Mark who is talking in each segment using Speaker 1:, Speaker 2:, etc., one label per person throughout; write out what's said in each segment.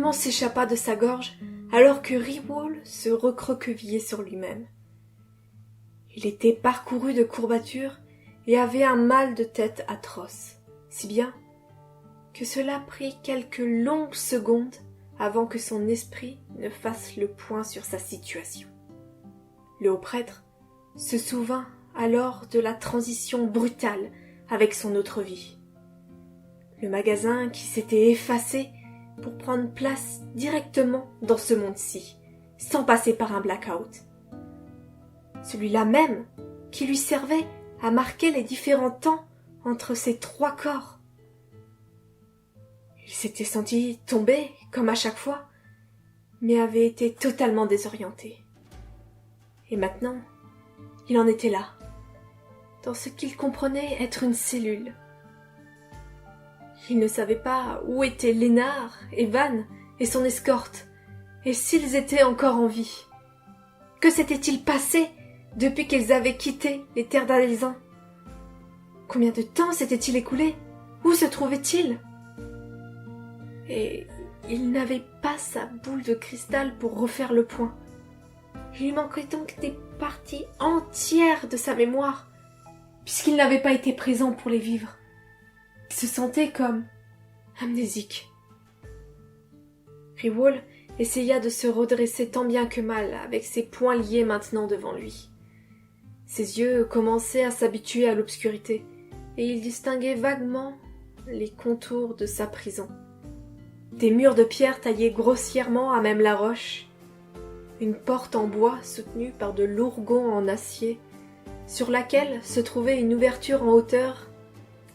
Speaker 1: éternuement s'échappa de sa gorge alors que Riwall se recroquevillait sur lui-même. Il était parcouru de courbatures et avait un mal de tête atroce, si bien que cela prit quelques longues secondes avant que son esprit ne fasse le point sur sa situation. Le haut-prêtre se souvint alors de la transition brutale avec son autre vie. Le magasin qui s'était effacé pour prendre place directement dans ce monde-ci, sans passer par un blackout. Celui-là même qui lui servait à marquer les différents temps entre ces trois corps. Il s'était senti tomber, comme à chaque fois, mais avait été totalement désorienté. Et maintenant, il en était là, dans ce qu'il comprenait être une cellule. Il ne savait pas où étaient Lénard, Evan et son escorte, et s'ils étaient encore en vie. Que s'était-il passé depuis qu'ils avaient quitté les terres d'Alezan? Combien de temps s'était-il écoulé? Où se trouvait-il? Et il n'avait pas sa boule de cristal pour refaire le point. Il lui manquait donc des parties entières de sa mémoire, puisqu'il n'avait pas été présent pour les vivre. Il se sentait comme amnésique. Riwall essaya de se redresser tant bien que mal, avec ses poings liés maintenant devant lui. Ses yeux commençaient à s'habituer à l'obscurité, et il distinguait vaguement les contours de sa prison. Des murs de pierre taillés grossièrement à même la roche, une porte en bois soutenue par de lourds gonds en acier, sur laquelle se trouvait une ouverture en hauteur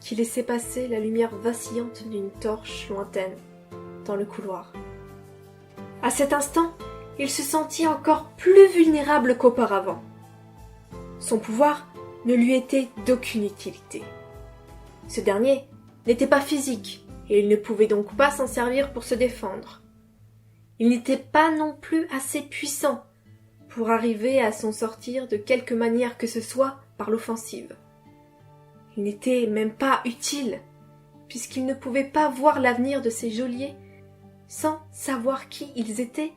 Speaker 1: qui laissait passer la lumière vacillante d'une torche lointaine dans le couloir. À cet instant, il se sentit encore plus vulnérable qu'auparavant. Son pouvoir ne lui était d'aucune utilité. Ce dernier n'était pas physique, et il ne pouvait donc pas s'en servir pour se défendre. Il n'était pas non plus assez puissant pour arriver à s'en sortir de quelque manière que ce soit par l'offensive. Il n'était même pas utile, puisqu'il ne pouvait pas voir l'avenir de ses geôliers sans savoir qui ils étaient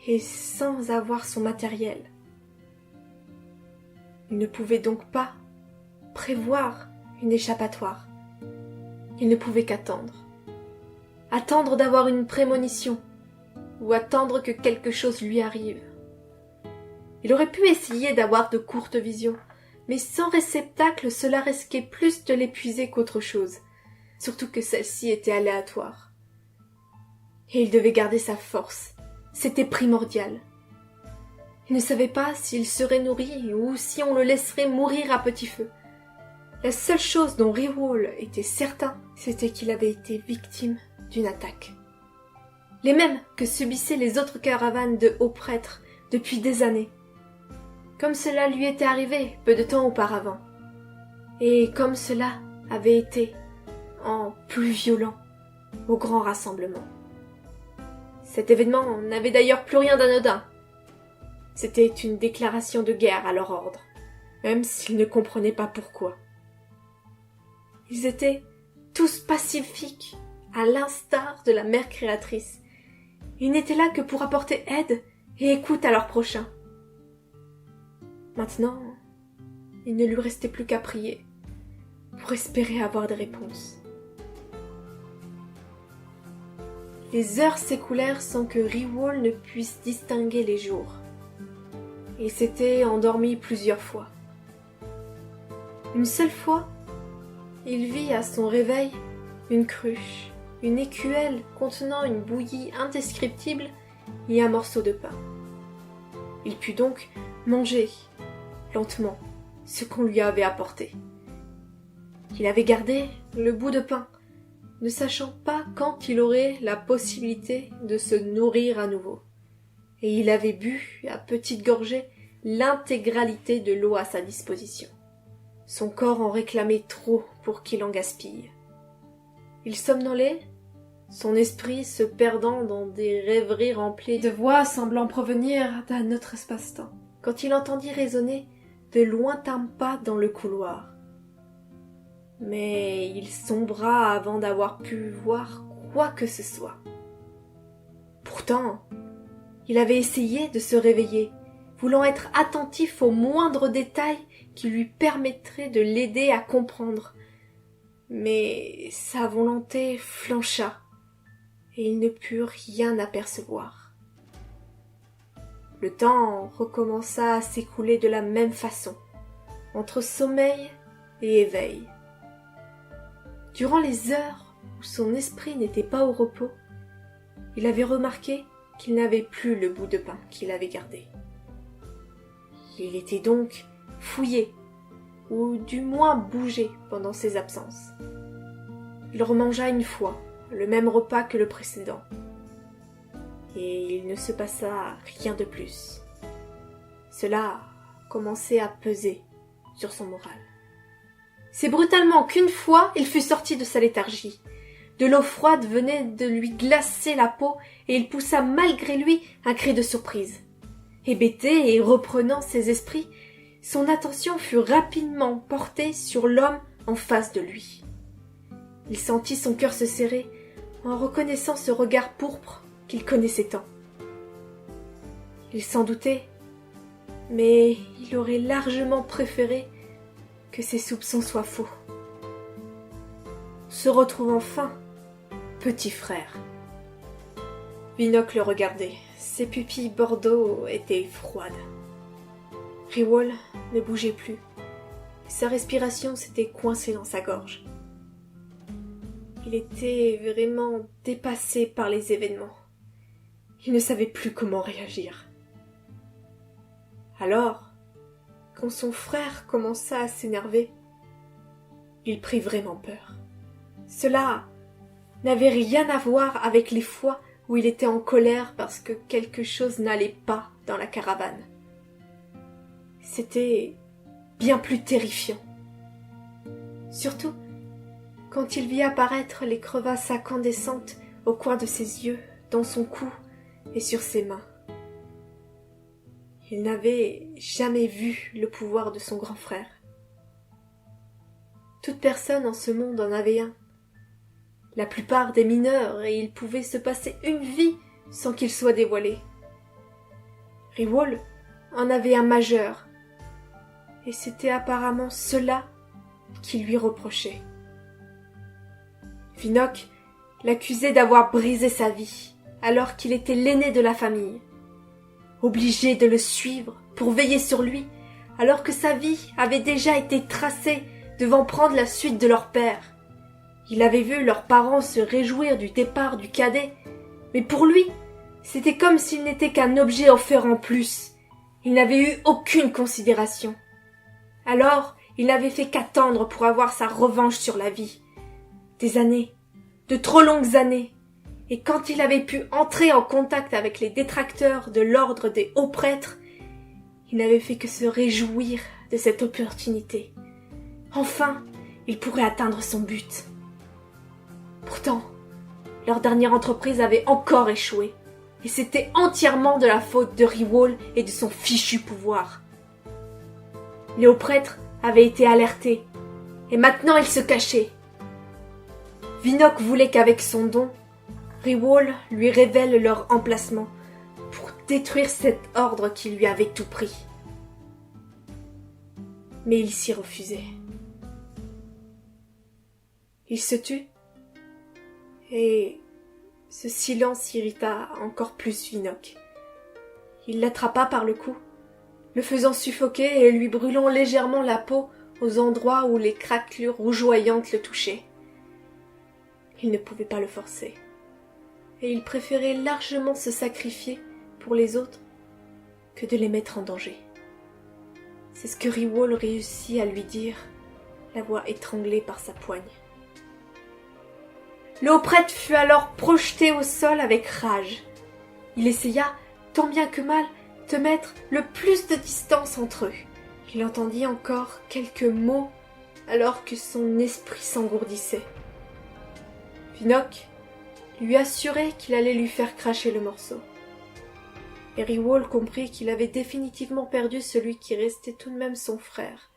Speaker 1: et sans avoir son matériel. Il ne pouvait donc pas prévoir une échappatoire. Il ne pouvait qu'attendre. Attendre d'avoir une prémonition, ou attendre que quelque chose lui arrive. Il aurait pu essayer d'avoir de courtes visions, mais sans réceptacle cela risquait plus de l'épuiser qu'autre chose, surtout que celle-ci était aléatoire. Et il devait garder sa force, c'était primordial. Il ne savait pas s'il serait nourri ou si on le laisserait mourir à petit feu. La seule chose dont Riwall était certain, c'était qu'il avait été victime d'une attaque. Les mêmes que subissaient les autres caravanes de hauts prêtres depuis des années. Comme cela lui était arrivé peu de temps auparavant. Et comme cela avait été, en plus violent, au grand rassemblement. Cet événement n'avait d'ailleurs plus rien d'anodin. C'était une déclaration de guerre à leur ordre, même s'ils ne comprenaient pas pourquoi. Ils étaient tous pacifiques, à l'instar de la mère créatrice. Ils n'étaient là que pour apporter aide et écoute à leur prochain. Maintenant, il ne lui restait plus qu'à prier, pour espérer avoir des réponses. Les heures s'écoulèrent sans que Riwall ne puisse distinguer les jours. Il s'était endormi plusieurs fois. Une seule fois, il vit à son réveil une cruche, une écuelle contenant une bouillie indescriptible et un morceau de pain. Il put donc manger, lentement, ce qu'on lui avait apporté. Il avait gardé le bout de pain, ne sachant pas quand il aurait la possibilité de se nourrir à nouveau. Et il avait bu, à petites gorgées, l'intégralité de l'eau à sa disposition. Son corps en réclamait trop pour qu'il en gaspille. Il somnolait, son esprit se perdant dans des rêveries remplies de voix semblant provenir d'un autre espace-temps, quand il entendit résonner de lointains pas dans le couloir. Mais il sombra avant d'avoir pu voir quoi que ce soit. Pourtant, il avait essayé de se réveiller, voulant être attentif aux moindres détails qui lui permettraient de l'aider à comprendre. Mais sa volonté flancha, et il ne put rien apercevoir. Le temps recommença à s'écouler de la même façon, entre sommeil et éveil. Durant les heures où son esprit n'était pas au repos, il avait remarqué qu'il n'avait plus le bout de pain qu'il avait gardé. Il était donc fouillé, ou du moins bougé pendant ses absences. Il remangea une fois le même repas que le précédent, et il ne se passa rien de plus. Cela commençait à peser sur son moral. C'est brutalement qu'une fois il fut sorti de sa léthargie. De l'eau froide venait de lui glacer la peau et il poussa malgré lui un cri de surprise. Hébété et reprenant ses esprits, son attention fut rapidement portée sur l'homme en face de lui. Il sentit son cœur se serrer en reconnaissant ce regard pourpre qu'il connaissait tant. Il s'en doutait, mais il aurait largement préféré que ses soupçons soient faux. Se retrouve enfin, petit frère. Vinok le regardait. Ses pupilles bordeaux étaient froides. Riwall ne bougeait plus. Sa respiration s'était coincée dans sa gorge. Il était vraiment dépassé par les événements. Il ne savait plus comment réagir. Alors, quand son frère commença à s'énerver, il prit vraiment peur. Cela n'avait rien à voir avec les fois où il était en colère parce que quelque chose n'allait pas dans la caravane. C'était bien plus terrifiant. Surtout quand il vit apparaître les crevasses incandescentes au coin de ses yeux, dans son cou et sur ses mains. Il n'avait jamais vu le pouvoir de son grand frère. Toute personne en ce monde en avait un. La plupart des mineurs, et il pouvait se passer une vie sans qu'il soit dévoilé. Riwall en avait un majeur, et c'était apparemment cela qui lui reprochait. Vinok l'accusait d'avoir brisé sa vie, alors qu'il était l'aîné de la famille. Obligé de le suivre pour veiller sur lui, alors que sa vie avait déjà été tracée devant prendre la suite de leur père. Il avait vu leurs parents se réjouir du départ du cadet, mais pour lui, c'était comme s'il n'était qu'un objet offert en plus. Il n'avait eu aucune considération. Alors, il n'avait fait qu'attendre pour avoir sa revanche sur la vie. Des années, de trop longues années, et quand il avait pu entrer en contact avec les détracteurs de l'ordre des hauts prêtres, il n'avait fait que se réjouir de cette opportunité. Enfin, il pourrait atteindre son but. Pourtant, leur dernière entreprise avait encore échoué, et c'était entièrement de la faute de Riwall et de son fichu pouvoir. Les hauts prêtres avaient été alertés, et maintenant ils se cachaient. Vinok voulait qu'avec son don, Riwall lui révèle leur emplacement pour détruire cet ordre qui lui avait tout pris. Mais il s'y refusait. Il se tut, et ce silence irrita encore plus Vinok. Il l'attrapa par le cou, le faisant suffoquer et lui brûlant légèrement la peau aux endroits où les craquelures rougeoyantes le touchaient. Il ne pouvait pas le forcer, et il préférait largement se sacrifier pour les autres que de les mettre en danger. C'est ce que Riwall réussit à lui dire, la voix étranglée par sa poigne. Le haut prêtre fut alors projeté au sol avec rage. Il essaya, tant bien que mal, de mettre le plus de distance entre eux. Il entendit encore quelques mots alors que son esprit s'engourdissait. Vinok lui assurait qu'il allait lui faire cracher le morceau. Et Riwall comprit qu'il avait définitivement perdu celui qui restait tout de même son frère,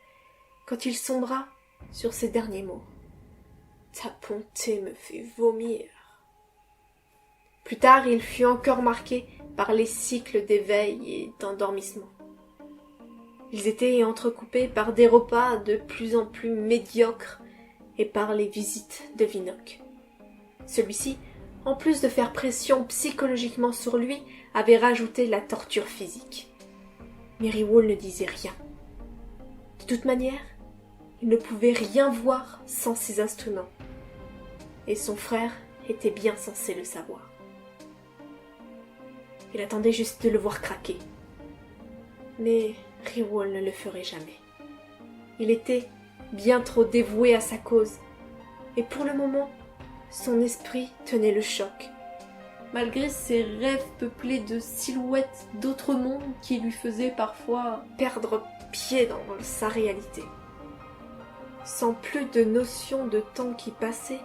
Speaker 1: quand il sombra sur ces derniers mots. « Ta bonté me fait vomir. » Plus tard, il fut encore marqué par les cycles d'éveil et d'endormissement. Ils étaient entrecoupés par des repas de plus en plus médiocres et par les visites de Vinocq. Celui-ci, en plus de faire pression psychologiquement sur lui, avait rajouté la torture physique. Mais Riwall ne disait rien. De toute manière, il ne pouvait rien voir sans ses instruments. Et son frère était bien censé le savoir. Il attendait juste de le voir craquer. Mais Riwall ne le ferait jamais. Il était bien trop dévoué à sa cause, et pour le moment, son esprit tenait le choc, malgré ses rêves peuplés de silhouettes d'autres mondes qui lui faisaient parfois perdre pied dans sa réalité. Sans plus de notion de temps qui passait,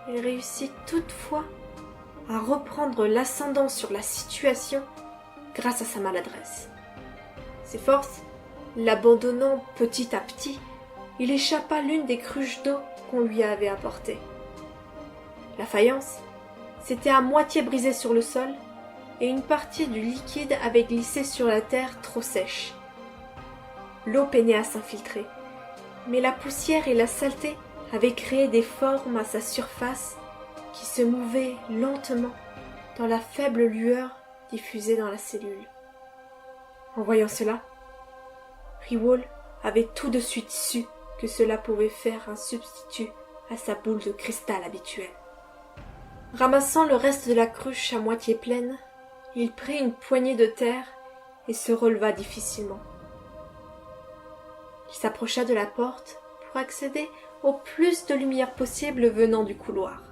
Speaker 1: il réussit toutefois à reprendre l'ascendant sur la situation grâce à sa maladresse. Ses forces l'abandonnant petit à petit, il échappa à l'une des cruches d'eau qu'on lui avait apportées. La faïence s'était à moitié brisée sur le sol et une partie du liquide avait glissé sur la terre trop sèche. L'eau peinait à s'infiltrer, mais la poussière et la saleté avaient créé des formes à sa surface qui se mouvaient lentement dans la faible lueur diffusée dans la cellule. En voyant cela, Riwall avait tout de suite su que cela pouvait faire un substitut à sa boule de cristal habituelle. Ramassant le reste de la cruche à moitié pleine, il prit une poignée de terre et se releva difficilement. Il s'approcha de la porte pour accéder au plus de lumière possible venant du couloir.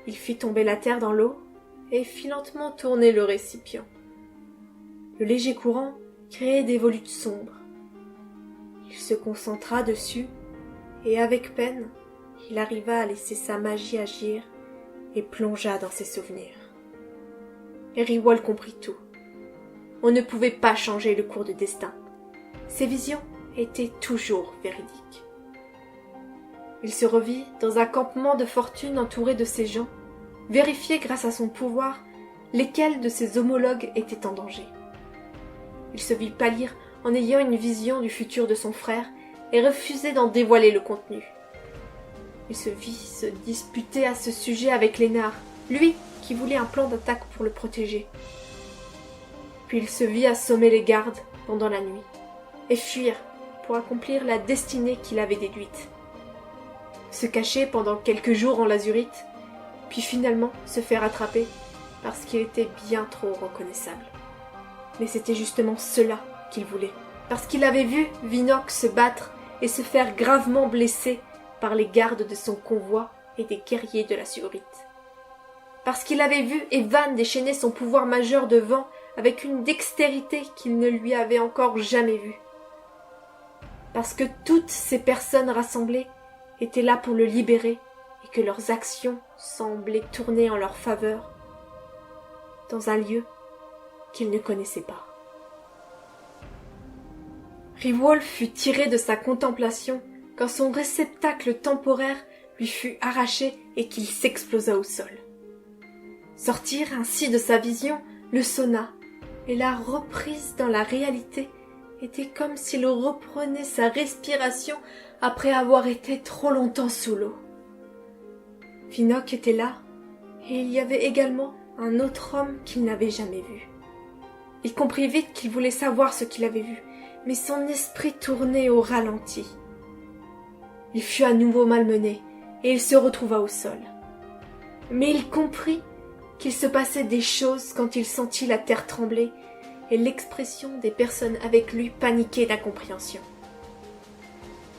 Speaker 1: Il fit tomber la terre dans l'eau et fit lentement tourner le récipient. Le léger courant créait des volutes sombres. Il se concentra dessus et avec peine, il arriva à laisser sa magie agir et plongea dans ses souvenirs. Et Riwall comprit tout. On ne pouvait pas changer le cours du destin. Ses visions étaient toujours véridiques. Il se revit dans un campement de fortune entouré de ses gens, vérifier grâce à son pouvoir lesquels de ses homologues étaient en danger. Il se vit pâlir en ayant une vision du futur de son frère et refusait d'en dévoiler le contenu. Il se vit se disputer à ce sujet avec Lénard, lui qui voulait un plan d'attaque pour le protéger. Puis il se vit assommer les gardes pendant la nuit et fuir pour accomplir la destinée qu'il avait déduite. Se cacher pendant quelques jours en lazurite, puis finalement se faire attraper parce qu'il était bien trop reconnaissable. Mais c'était justement cela qu'il voulait, parce qu'il avait vu Vinocq se battre et se faire gravement blesser par les gardes de son convoi et des guerriers de la Surite. Parce qu'il avait vu Evan déchaîner son pouvoir majeur de vent avec une dextérité qu'il ne lui avait encore jamais vue. Parce que toutes ces personnes rassemblées étaient là pour le libérer et que leurs actions semblaient tourner en leur faveur dans un lieu qu'il ne connaissait pas. Riwall fut tiré de sa contemplation quand son réceptacle temporaire lui fut arraché et qu'il s'explosa au sol. Sortir ainsi de sa vision le sonna, et la reprise dans la réalité était comme s'il reprenait sa respiration après avoir été trop longtemps sous l'eau. Vinocq était là, et il y avait également un autre homme qu'il n'avait jamais vu. Il comprit vite qu'il voulait savoir ce qu'il avait vu, mais son esprit tournait au ralenti. Il fut à nouveau malmené, et il se retrouva au sol. Mais il comprit qu'il se passait des choses quand il sentit la terre trembler et l'expression des personnes avec lui paniquer d'incompréhension.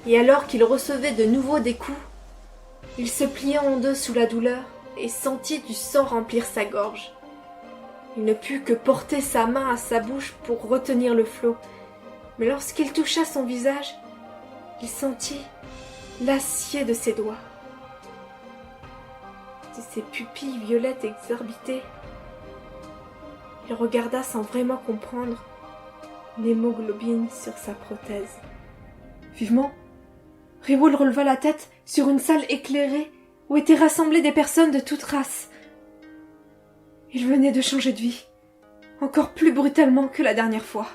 Speaker 1: Et alors qu'il recevait de nouveau des coups, il se plia en deux sous la douleur et sentit du sang remplir sa gorge. Il ne put que porter sa main à sa bouche pour retenir le flot, mais lorsqu'il toucha son visage, il sentit l'acier de ses doigts. De ses pupilles violettes exorbitées, il regarda sans vraiment comprendre l'hémoglobine sur sa prothèse. Vivement, Riwall releva la tête sur une salle éclairée où étaient rassemblées des personnes de toute race. Il venait de changer de vie, encore plus brutalement que la dernière fois.